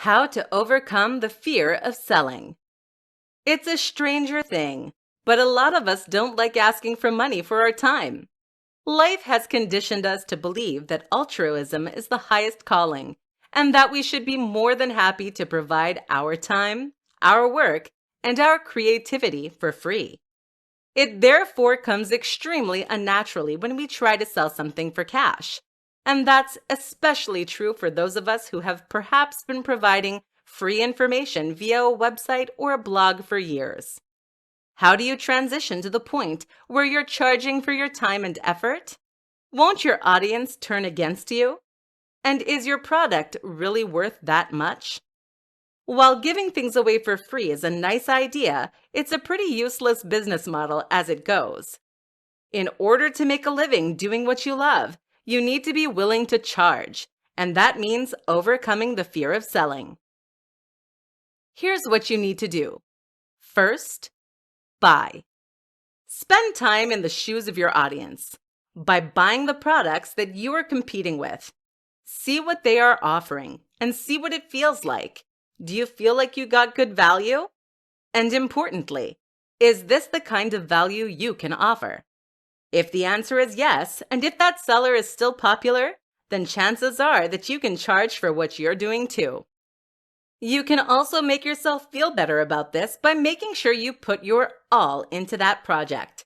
How to overcome the fear of selling. It's a stranger thing, but a lot of us don't like asking for money for our time. Life has conditioned us to believe that altruism is the highest calling, and that we should be more than happy to provide our time, our work, and our creativity for free. It therefore comes extremely unnaturally when we try to sell something for cash. And that's especially true for those of us who have perhaps been providing free information via a website or a blog for years. How do you transition to the point where you're charging for your time and effort? Won't your audience turn against you? And is your product really worth that much? While giving things away for free is a nice idea, it's a pretty useless business model as it goes. In order to make a living doing what you love, you need to be willing to charge, and that means overcoming the fear of selling. Here's what you need to do. First, buy. Spend time in the shoes of your audience by buying the products that you are competing with. See what they are offering and see what it feels like. Do you feel like you got good value? And importantly, is this the kind of value you can offer? If the answer is yes, and if that seller is still popular, then chances are that you can charge for what you're doing too. You can also make yourself feel better about this by making sure you put your all into that project.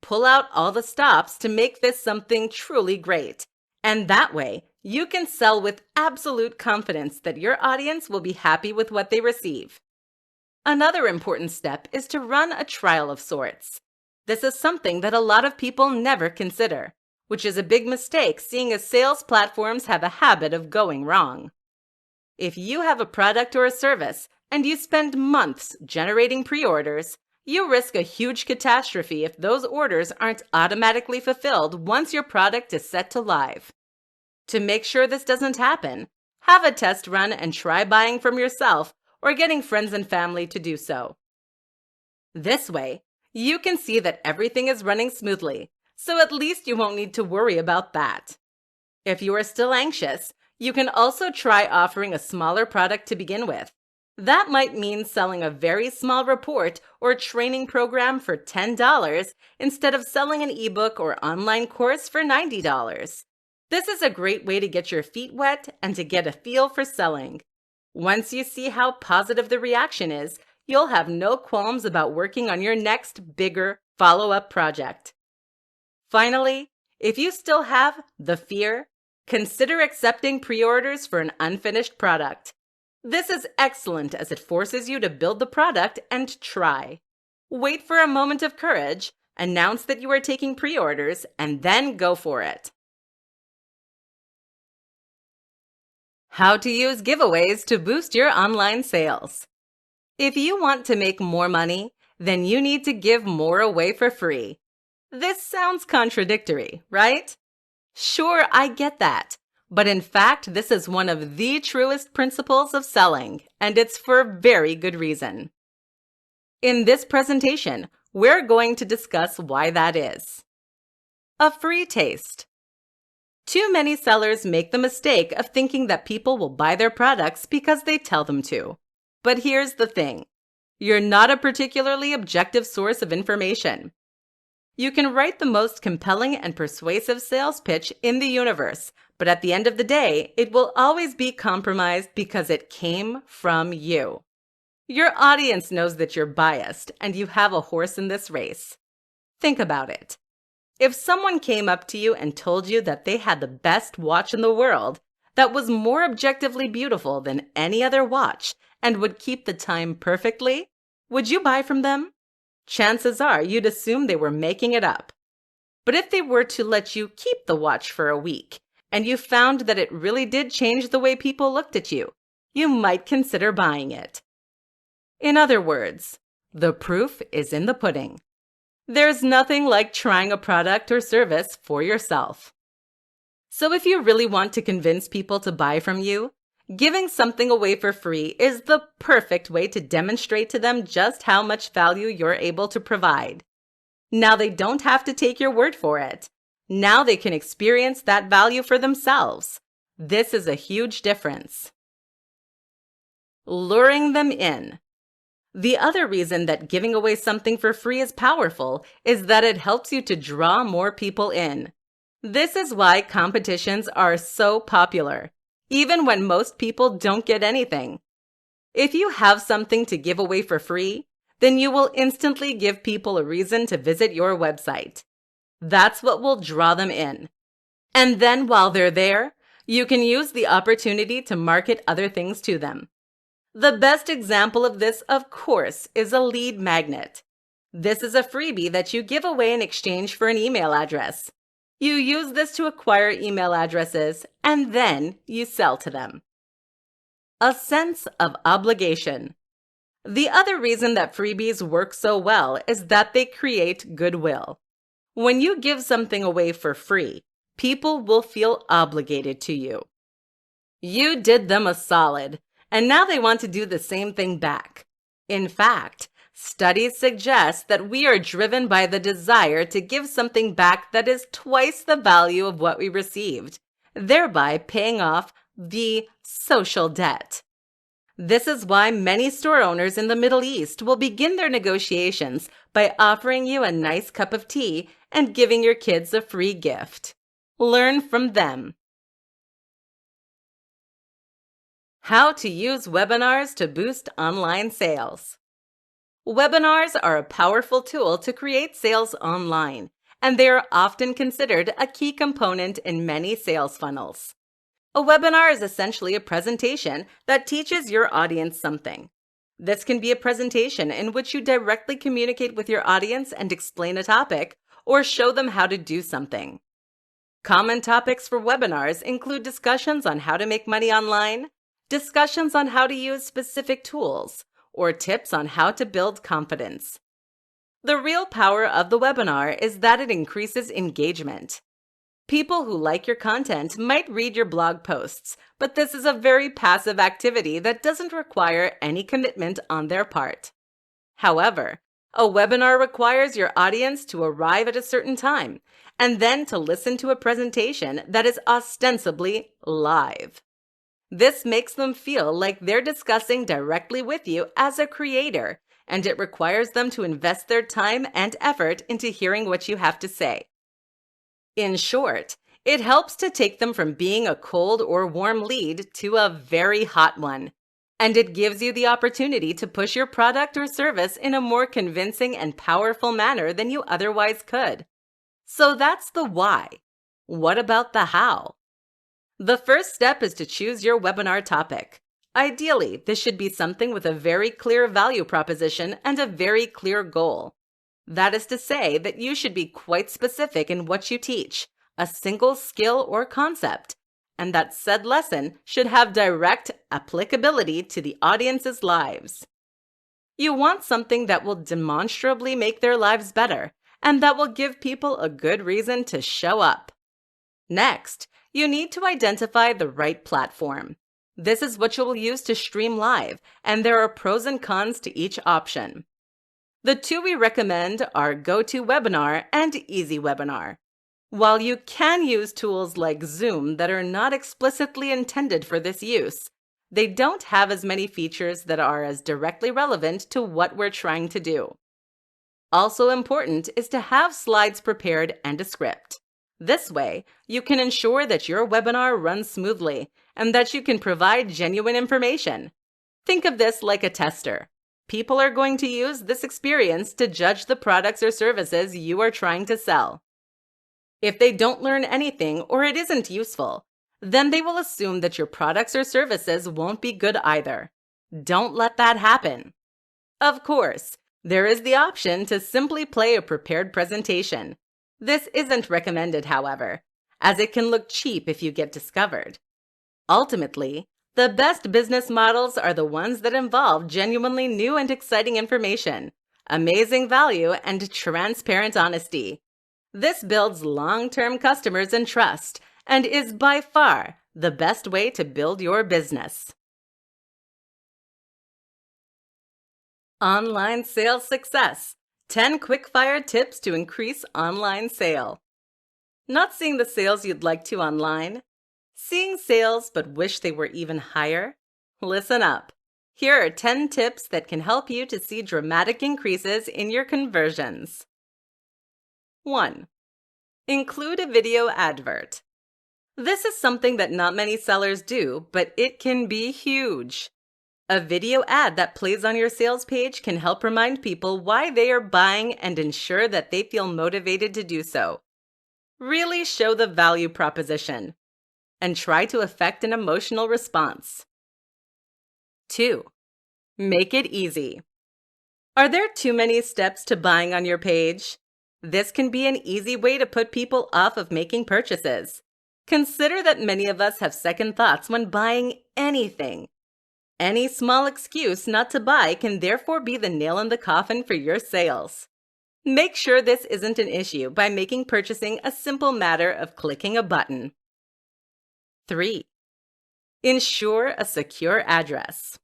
Pull out all the stops to make this something truly great, and that way you can sell with absolute confidence that your audience will be happy with what they receive. Another important step is to run a trial of sorts. This is something that a lot of people never consider, which is a big mistake seeing as sales platforms have a habit of going wrong. If you have a product or a service and you spend months generating pre-orders, you risk a huge catastrophe if those orders aren't automatically fulfilled once your product is set to live. To make sure this doesn't happen, have a test run and try buying from yourself or getting friends and family to do so. This way, you can see that everything is running smoothly, so at least you won't need to worry about that. If you are still anxious, you can also try offering a smaller product to begin with. That might mean selling a very small report or training program for $10 instead of selling an ebook or online course for $90. This is a great way to get your feet wet and to get a feel for selling. Once you see how positive the reaction is, you'll have no qualms about working on your next, bigger follow-up project. Finally, if you still have the fear, consider accepting pre-orders for an unfinished product. This is excellent as it forces you to build the product and try. Wait for a moment of courage, announce that you are taking pre-orders, and then go for it. How to use giveaways to boost your online sales. If you want to make more money, then you need to give more away for free. This sounds contradictory, right? Sure, I get that. But in fact, this is one of the truest principles of selling, and it's for very good reason. In this presentation, we're going to discuss why that is. A free taste. Too many sellers make the mistake of thinking that people will buy their products because they tell them to. But here's the thing. You're not a particularly objective source of information. You can write the most compelling and persuasive sales pitch in the universe, but at the end of the day, it will always be compromised because it came from you. Your audience knows that you're biased and you have a horse in this race. Think about it. If someone came up to you and told you that they had the best watch in the world, that was more objectively beautiful than any other watch, and would keep the time perfectly, would you buy from them? Chances are you'd assume they were making it up. But if they were to let you keep the watch for a week, and you found that it really did change the way people looked at you, you might consider buying it. In other words, the proof is in the pudding. There's nothing like trying a product or service for yourself. So if you really want to convince people to buy from you, giving something away for free is the perfect way to demonstrate to them just how much value you're able to provide. Now they don't have to take your word for it. Now they can experience that value for themselves. This is a huge difference. luring them in. The other reason that giving away something for free is powerful is that it helps you to draw more people in. This is why competitions are so popular, even when most people don't get anything. If you have something to give away for free, then you will instantly give people a reason to visit your website. That's what will draw them in. And then while they're there, you can use the opportunity to market other things to them. The best example of this, of course, is a lead magnet. This is a freebie that you give away in exchange for an email address. You use this to acquire email addresses, and then you sell to them. A sense of obligation. The other reason that freebies work so well is that they create goodwill. When you give something away for free, people will feel obligated to you. You did them a solid, and now they want to do the same thing back. In fact, studies suggest that we are driven by the desire to give something back that is twice the value of what we received, thereby paying off the social debt. This is why many store owners in the Middle East will begin their negotiations by offering you a nice cup of tea and giving your kids a free gift. Learn from them. How to use webinars to boost online sales. Webinars are a powerful tool to create sales online, and they are often considered a key component in many sales funnels. A webinar is essentially a presentation that teaches your audience something. This can be a presentation in which you directly communicate with your audience and explain a topic, or show them how to do something. Common topics for webinars include discussions on how to make money online, discussions on how to use specific tools, or tips on how to build confidence. The real power of the webinar is that it increases engagement. People who like your content might read your blog posts, but this is a very passive activity that doesn't require any commitment on their part. However, a webinar requires your audience to arrive at a certain time and then to listen to a presentation that is ostensibly live. This makes them feel like they're discussing directly with you as a creator, and it requires them to invest their time and effort into hearing what you have to say. In short, it helps to take them from being a cold or warm lead to a very hot one, and it gives you the opportunity to push your product or service in a more convincing and powerful manner than you otherwise could. So that's the why. What about the how? The first step is to choose your webinar topic. Ideally, this should be something with a very clear value proposition and a very clear goal. That is to say that you should be quite specific in what you teach, a single skill or concept, and that said lesson should have direct applicability to the audience's lives. You want something that will demonstrably make their lives better and that will give people a good reason to show up. Next, you need to identify the right platform. This is what you will use to stream live, and there are pros and cons to each option. The two we recommend are GoToWebinar and EasyWebinar. While you can use tools like Zoom that are not explicitly intended for this use, they don't have as many features that are as directly relevant to what we're trying to do. Also important is to have slides prepared and a script. This way, you can ensure that your webinar runs smoothly and that you can provide genuine information. Think of this like a tester. People are going to use this experience to judge the products or services you are trying to sell. If they don't learn anything or it isn't useful, then they will assume that your products or services won't be good either. Don't let that happen. Of course, there is the option to simply play a prepared presentation. This isn't recommended, however, as it can look cheap if you get discovered. Ultimately, the best business models are the ones that involve genuinely new and exciting information, amazing value, and transparent honesty. This builds long-term customers and trust, and is by far the best way to build your business. Online sales success. 10 quick-fire tips to increase online sale. Not seeing the sales you'd like to online? Seeing sales but wish they were even higher? Listen up. Here are 10 tips that can help you to see dramatic increases in your conversions. 1. Include a video advert. This is something that not many sellers do, but it can be huge. A video ad that plays on your sales page can help remind people why they are buying and ensure that they feel motivated to do so. Really show the value proposition and try to affect an emotional response. 2. Make it easy. Are there too many steps to buying on your page? This can be an easy way to put people off of making purchases. Consider that many of us have second thoughts when buying anything. Any small excuse not to buy can therefore be the nail in the coffin for your sales. Make sure this isn't an issue by making purchasing a simple matter of clicking a button. 3. Ensure a secure address.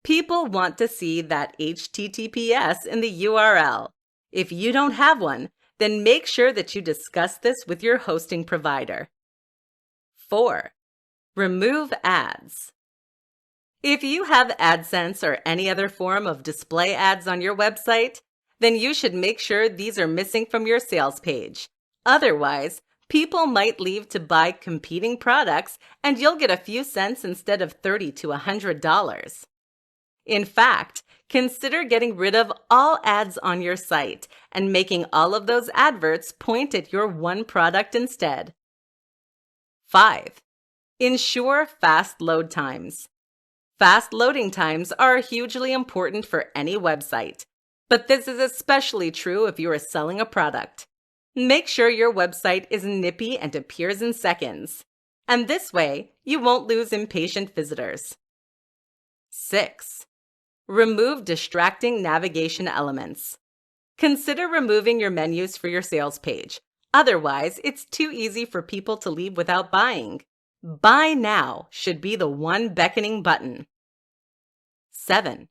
People want to see that HTTPS in the URL. If you don't have one, then make sure that you discuss this with your hosting provider. 4. Remove ads. If you have AdSense or any other form of display ads on your website, then you should make sure these are missing from your sales page. Otherwise, people might leave to buy competing products and you'll get a few cents instead of $30 to $100. In fact, consider getting rid of all ads on your site and making all of those adverts point at your one product instead. 5. Ensure fast load times. Fast loading times are hugely important for any website, but this is especially true if you are selling a product. Make sure your website is nippy and appears in seconds, and this way you won't lose impatient visitors. 6. Remove distracting navigation elements. Consider removing your menus for your sales page. Otherwise, it's too easy for people to leave without buying. Buy now should be the one beckoning button. 7.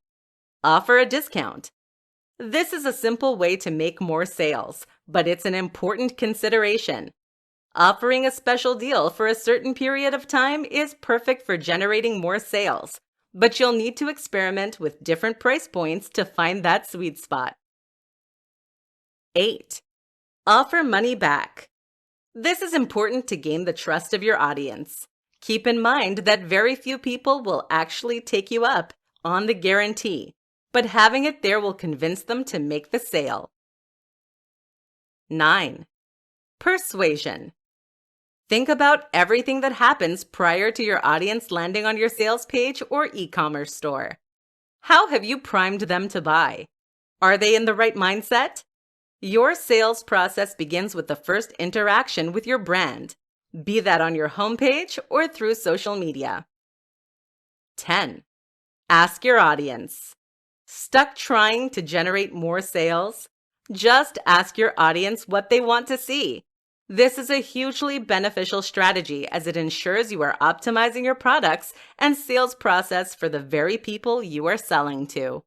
Offer a discount. This is a simple way to make more sales, but it's an important consideration. Offering a special deal for a certain period of time is perfect for generating more sales, but you'll need to experiment with different price points to find that sweet spot. 8. Offer money back. This is important to gain the trust of your audience. Keep in mind that very few people will actually take you up on the guarantee, but having it there will convince them to make the sale. 9. Persuasion. Think about everything that happens prior to your audience landing on your sales page or e-commerce store. How have you primed them to buy? Are they in the right mindset? Your sales process begins with the first interaction with your brand, be that on your homepage or through social media. 10. Ask your audience. Stuck trying to generate more sales? Just ask your audience what they want to see. This is a hugely beneficial strategy as it ensures you are optimizing your products and sales process for the very people you are selling to.